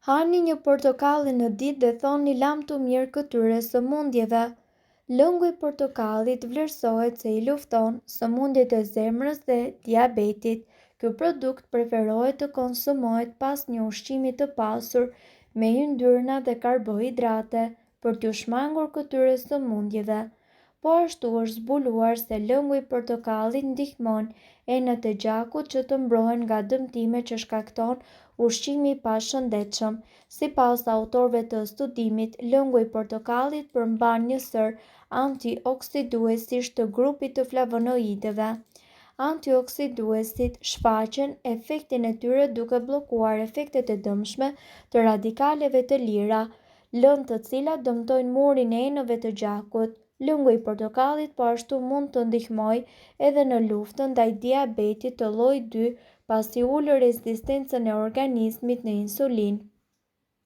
Hani një portokalli në ditë dhe thoni lam të mirë këtyre sëmundjeve. Lëngu i portokallit vlerësohet se i lufton sëmundjet e zemrës dhe diabetit. Ky produkt preferohet të konsumohet pas një ushqimi të pasur me yndyrna dhe karbohidrate për t'u shmangur këtyre sëmundjeve. Po ashtu është zbuluar se lëngu i portokallit ndihmon enët e gjakut që të mbrohen nga dëmtimet që shkakton ushqimi i pashëndetshëm. Sipas autorëve të studimit, lëngu i portokallit përmban një sër antioksiduesish të grupit të flavonoideve. Antioksiduesit shfaqen efektin e tyre duke bllokuar efektet e dëmshme të radikaleve të lira, lënë të cilat dëmtojnë murin e enëve të gjakut. Lëngu i portokallit po ashtu mund të ndihmojë edhe në luftën ndaj diabetit të lloji 2 pasi ulë rezistencën e organizmit në insulinë.